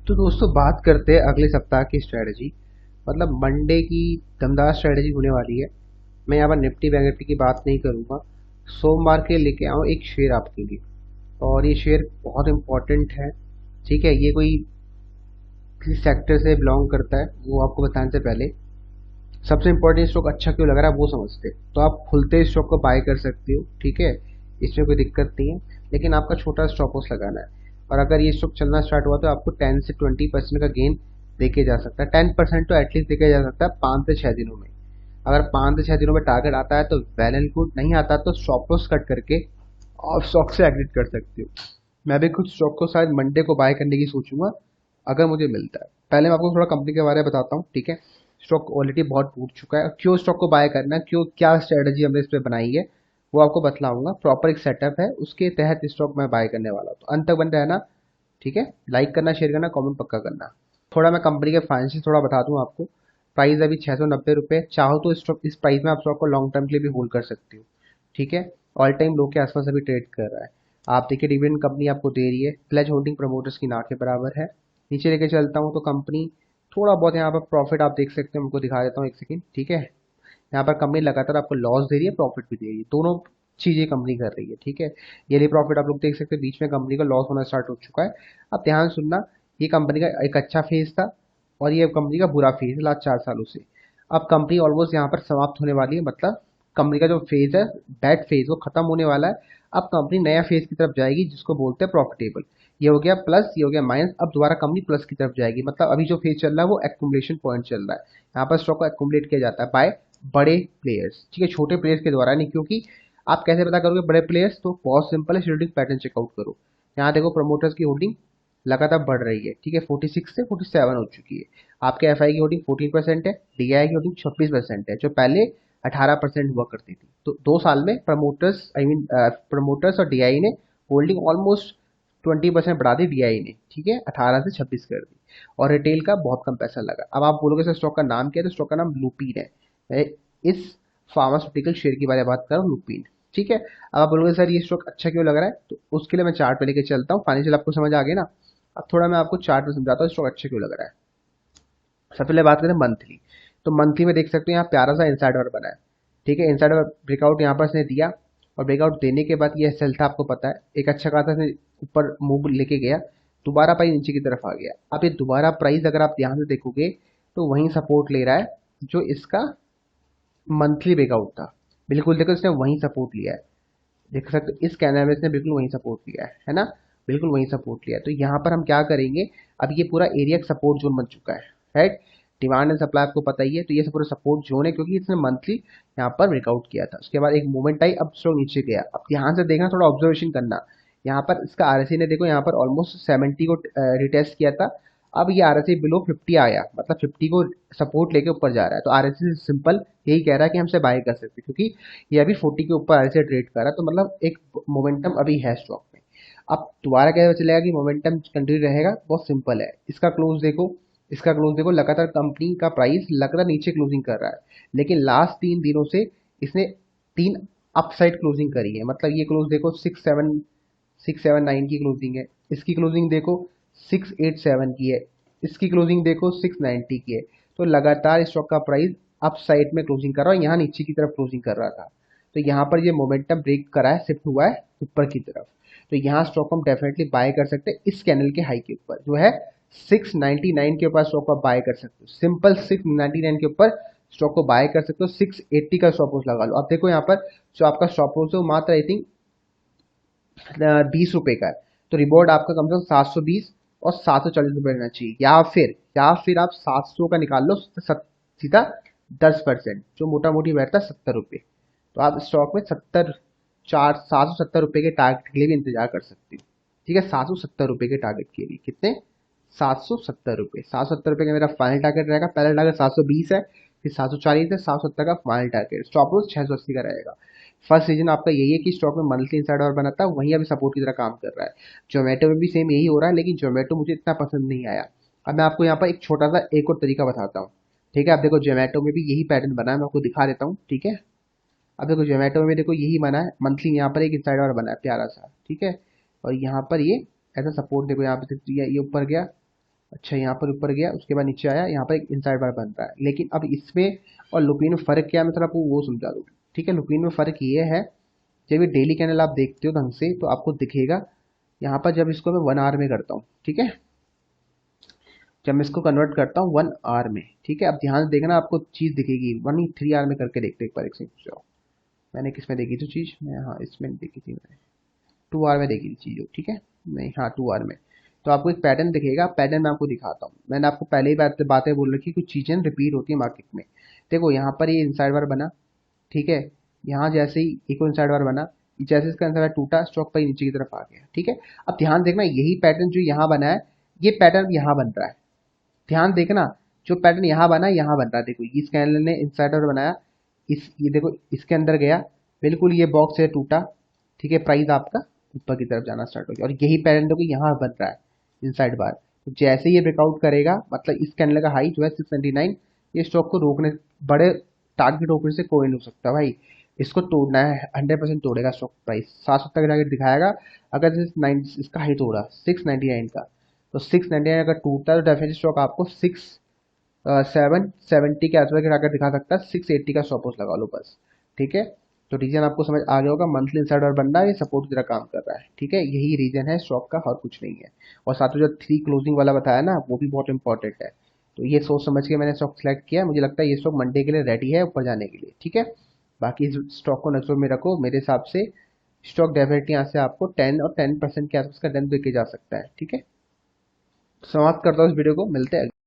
तो दोस्तों बात करते हैं अगले सप्ताह की स्ट्रेटजी। मतलब मंडे की दमदार स्ट्रेटजी होने वाली है। मैं यहाँ पर निफ्टी बैंक निफ्टी की बात नहीं करूँगा। सोमवार के लेके आऊँ एक शेयर आपके लिए, और ये शेयर बहुत इंपॉर्टेंट है। ठीक है, ये कोई किस सेक्टर से बिलोंग करता है वो आपको बताने से पहले सबसे इंपॉर्टेंट स्टॉक अच्छा क्यों लग रहा है वो समझते हैं। तो आप खुलते स्टॉक को बाय कर सकते हो, ठीक है, इसमें कोई दिक्कत नहीं है। लेकिन आपका छोटा स्टॉप लॉस लगाना है, और अगर ये स्टॉक चलना स्टार्ट हुआ तो आपको 10 से 20% का गेन देके जा सकता है। 10% तो एटलीस्ट देके जा सकता है 5 से 6 दिनों में। अगर 5 से 6 दिनों में टारगेट आता है तो वेल एंड गुड, नहीं आता तो स्टॉप लॉस कट करके आप स्टॉक से एग्जिट कर सकते हो। मैं भी कुछ स्टॉक को शायद मंडे को बाय करने की सोचूंगा अगर मुझे मिलता है। पहले मैं आपको थोड़ा कंपनी के बारे में बताता हूँ, ठीक है। स्टॉक ऑलरेडी बहुत टूट चुका है, क्यों स्टॉक को बाय करना है, क्यों, क्या स्ट्रेटजी हमने इस पर बनाई है वो आपको बतलाऊंगा। प्रॉपर एक सेटअप है, उसके तहत स्टॉक मैं बाय करने वाला हूँ, तो अंत तक बने रहना। ठीक है, लाइक करना, शेयर करना, कमेंट पक्का करना। थोड़ा मैं कंपनी के फाइनेंशियल थोड़ा बता दूं आपको। प्राइस अभी 690 रुपये, चाहो तो स्टॉक इस प्राइस में आप स्टॉक को लॉन्ग टर्म के लिए भी होल्ड कर सकते हो। ठीक है, ऑल टाइम लो के आसपास अभी ट्रेड कर रहा है। आप देखिए डिविडेंड कंपनी आपको दे रही है, प्लेज होल्डिंग प्रमोटर्स की ना के बराबर है। नीचे लेके चलता हूँ तो कंपनी थोड़ा बहुत यहाँ पर प्रॉफिट आप देख सकते हैं, उनको दिखा देता हूँ एक सेकंड। ठीक है, यहाँ पर कंपनी लगातार आपको लॉस दे रही है, प्रॉफिट भी दे रही है, दोनों चीजें कंपनी कर रही है। ठीक है, ये लिए प्रॉफिट आप लोग देख सकते हैं, बीच में कंपनी का लॉस होना स्टार्ट हो चुका है। अब ध्यान सुनना, ये कंपनी का एक अच्छा फेज था और ये कंपनी का बुरा फेज है लास्ट 4 सालों से। अब कंपनी ऑलमोस्ट यहाँ पर समाप्त होने वाली है, मतलब कंपनी का जो फेज है, बैड फेज, वो खत्म होने वाला है। अब कंपनी नया फेज की तरफ जाएगी जिसको बोलते हैं प्रॉफिटेबल। ये हो गया प्लस, ये हो गया माइनस, अब दोबारा कंपनी प्लस की तरफ जाएगी। मतलब अभी जो फेज चल रहा है वो एक्यूमुलेशन पॉइंट चल रहा है। यहाँ पर स्टॉक को एक्यूमुलेट किया जाता है बाय बड़े प्लेयर्स, ठीक है, छोटे प्लेयर्स के द्वारा नहीं। क्योंकि आप कैसे पता करोगे बड़े प्लेयर्स, तो बहुत सिंपल है, शेड्यूलिंग पैटर्न चेकआउट करो। यहाँ देखो प्रमोटर्स की होल्डिंग लगातार बढ़ रही है, ठीक है, 46 से 47 हो चुकी है। आपके एफआई की होल्डिंग 14% है, डीआई की होल्डिंग 26% है, जो पहले 18% हुआ करती थी। तो 2 साल में प्रमोटर्स, आई मीन प्रमोटर्स और डीआई ने होल्डिंग ऑलमोस्ट 20% बढ़ा दी डीआई ने, ठीक है, 18 से 26 कर दी। और रिटेल का बहुत कम पैसा लगा। अब आप बोलोगे सर स्टॉक का नाम क्या है, तो स्टॉक का नाम लुपीन है। मैं इस फार्मास्यूटिकल शेयर की बारे में बात कर रहा हूँ, लुपीन। ठीक है, अब आप बोलोगे सर ये स्टॉक अच्छा क्यों लग रहा है, तो उसके लिए मैं चार्ट पे लेके चलता हूँ। फाइनेंशियल आपको समझ आ गया ना। अब थोड़ा मैं आपको चार्ट में समझाता हूँ स्टॉक अच्छा क्यों लग रहा है। सबसे पहले बात करें मंथली, तो मंथली में देख सकते हो यहाँ प्यारा सा इनसाइडर बना है। ठीक है, इनसाइडर ब्रेकआउट यहाँ पर इसने दिया, और ब्रेकआउट देने के बाद ये सेल था, आपको पता है, एक अच्छा खासा इसने ऊपर मूव लेके गया, दोबारा प्राइस नीचे की तरफ आ गया। अब ये दोबारा प्राइस अगर आप ध्यान से देखोगे तो वहीं सपोर्ट ले रहा है जो इसका मंथली ब्रेकआउट था। बिल्कुल देखो, इसने वहीं सपोर्ट लिया है, देख सकते हो इस कैंडल में इसने बिल्कुल वहीं सपोर्ट लिया है ना, बिल्कुल वहीं सपोर्ट लिया है। तो यहाँ पर हम क्या करेंगे, अब ये पूरा एरिया सपोर्ट जोन बन चुका है, राइट। डिमांड एंड सप्लाई आपको पता ही है, तो ये पूरा सपोर्ट जोन है, क्योंकि इसने मंथली यहाँ पर ब्रेकआउट किया था। उसके बाद एक मूवमेंट आई, अब स्टॉक नीचे गया। अब ध्यान से देखना, थोड़ा ऑब्जर्वेशन करना। यहाँ पर इसका आरएसआई ने देखो यहाँ पर ऑलमोस्ट 70 को रिटेस्ट किया था। अब ये आरएसआई बिलो 50 आया, मतलब 50 को सपोर्ट लेके ऊपर जा रहा है। तो आरएसआई सिंपल यही कह रहा है कि हमसे बाय कर सकते हैं, क्योंकि ये अभी 40 के ऊपर आरएसआई ट्रेड कर रहा है। तो मतलब एक मोमेंटम अभी है स्टॉक में। अब दोबारा कैसे चलेगा कि मोमेंटम कंटिन्यू रहेगा, बहुत सिंपल है। इसका क्लोज देखो, इसका क्लोज देखो, लगातार कंपनी का प्राइस लगातार नीचे क्लोजिंग कर रहा है। लेकिन लास्ट 3 दिनों से इसने 3 अपसाइड क्लोजिंग करी है। मतलब ये क्लोज देखो 679 की क्लोजिंग है, इसकी क्लोजिंग देखो 687 की है, इसकी क्लोजिंग देखो 690 की है। तो लगातार स्टॉक का प्राइस अप साइड में क्लोजिंग कर रहा है, यहाँ नीचे की तरफ क्लोजिंग कर रहा था। तो यहाँ पर ये मोमेंटम ब्रेक करा है, शिफ्ट हुआ है ऊपर की तरफ। तो यहाँ स्टॉक को हम डेफिनेटली बाय कर सकते हैं इस कैंडल के हाई के ऊपर, जो है 699 के ऊपर स्टॉक को बाय कर सकते हो। सिंपल 699 के ऊपर स्टॉक को बाय कर सकते हो। 680 का स्टॉप लॉस लगा लो। अब देखो यहाँ पर जो आपका स्टॉप लॉस है वो मात्र आई थिंक 20 रुपए का है। तो रिवॉर्ड आपका कम से कम 720 और 740 रुपए रहना चाहिए, या फिर आप 700 का निकाल लो, सीधा 10%, जो मोटा मोटी बैठता है 70 रुपये। तो आप स्टॉक में 770 रुपये के टारगेट के लिए भी इंतजार कर सकते हो। ठीक है, 770 रुपये के टारगेट के लिए कितने, 770 रुपये। 770 रुपये का मेरा फाइनल टारगेट रहेगा। पहला टारगेट 720 है, फिर 740 है, 770 का फाइनल टारगेट। स्टॉप लॉस 680 का रहेगा। फर्स्ट रीजन आपका यही है कि स्टॉक में मंथली इनसाइड और बनाता है, वहीं अभी सपोर्ट की तरह काम कर रहा है। जोमेटो में भी सेम यही हो रहा है, लेकिन जोमेटो मुझे इतना पसंद नहीं आया। अब मैं आपको यहाँ पर एक छोटा सा एक और तरीका बताता हूँ। ठीक है, अब देखो जोमेटो में भी यही पैटर्न बना है, मैं आपको दिखा देता हूँ। ठीक है, अब देखो जोमेटो में देखो यही बना है, मंथली यहाँ पर एक इनसाइड और बना है प्यारा सा। ठीक है, और यहाँ पर ये ऐसा सपोर्ट देखो, यहाँ पे ये ऊपर गया अच्छा, यहाँ पर ऊपर गया, उसके बाद नीचे आया, यहाँ पर एक इनसाइड बार बन रहा है। लेकिन अब इसमें और लुपिन में फ़र्क क्या है, मैं थोड़ा आपको वो समझा दूँ। ठीक है, लुपिन में फ़र्क ये है, जब ये डेली कैंडल आप देखते हो ढंग से तो आपको दिखेगा यहाँ पर, जब इसको मैं 1 आवर में करता हूँ, ठीक है, जब मैं इसको कन्वर्ट करता हूँ 1 आवर में, ठीक है, अब ध्यान से देखना, आपको चीज़ दिखेगी। 3 आवर में करके देखते एक बार, एक सेकंड जाओ। मैंने किस में देखी थी चीज़, मैं हाँ इसमें देखी थी मैंने, 2 आवर में देखी थी चीज़, ठीक है, नहीं हाँ 2 आवर में। तो आपको एक पैटर्न दिखेगा, पैटर्न मैं आपको दिखाता हूँ। मैंने आपको पहले ही बातें बोल रखी, कुछ चीज़ें रिपीट होती है मार्केट में। देखो यहाँ पर ये इनसाइड बार बना, ठीक है, यहाँ जैसे ही एक और इनसाइड बार बना, जैसे इसका इनसाइड बार टूटा, स्टॉक पर ही नीचे की तरफ आ गया, ठीक है। अब ध्यान देखना, यही पैटर्न जो यहाँ बना है, ये पैटर्न यहाँ बन रहा है। ध्यान देखना, जो पैटर्न यहाँ बना है यहाँ बन रहा है। देखो इस कैंडल ने इनसाइडर बनाया, इस ये देखो इसके अंदर गया, बिल्कुल ये बॉक्स है टूटा, ठीक है, प्राइस आपका ऊपर की तरफ जाना स्टार्ट हो गया, और यही पैटर्न देखो यहाँ बन रहा है इनसाइड बार। तो जैसे ये ब्रेकआउट करेगा, मतलब इस कैंडल का हाई जो है 699, ये स्टॉक को रोकने, बड़े टारगेट रोकने से कोई नहीं हो सकता भाई। इसको तोड़ना है, 100% तोड़ेगा स्टॉक प्राइस, 770 का टारगेट दिखाएगा। अगर इसका हाई तोड़ा 699 का, तो 699 अगर टूटता है तो डेफिनेटली स्टॉक आपको 770 के आसपास का दिखा सकता है। 680 का स्टॉप लॉस लगा लो बस, ठीक है। तो रीजन आपको समझ आ गया होगा, मंथली इनसाइडर बन रहा है, ये सपोर्ट की तरह काम कर रहा है, ठीक है, यही रीजन है स्टॉक का, और कुछ नहीं है। और साथ में जो 3 क्लोजिंग वाला बताया ना, वो भी बहुत इंपॉर्टेंट है। तो ये सोच समझ के मैंने स्टॉक सेलेक्ट किया, मुझे लगता है ये स्टॉक मंडे के लिए रेडी है ऊपर जाने के लिए, ठीक है। बाकी इस स्टॉक को नजरों में रखो, मेरे हिसाब से स्टॉक डेफिनेटली यहाँ से आपको 10 और 10% के आसपास का डन देके जा सकता है, ठीक है। समाप्त करता हूँ इस वीडियो को, मिलते हैं।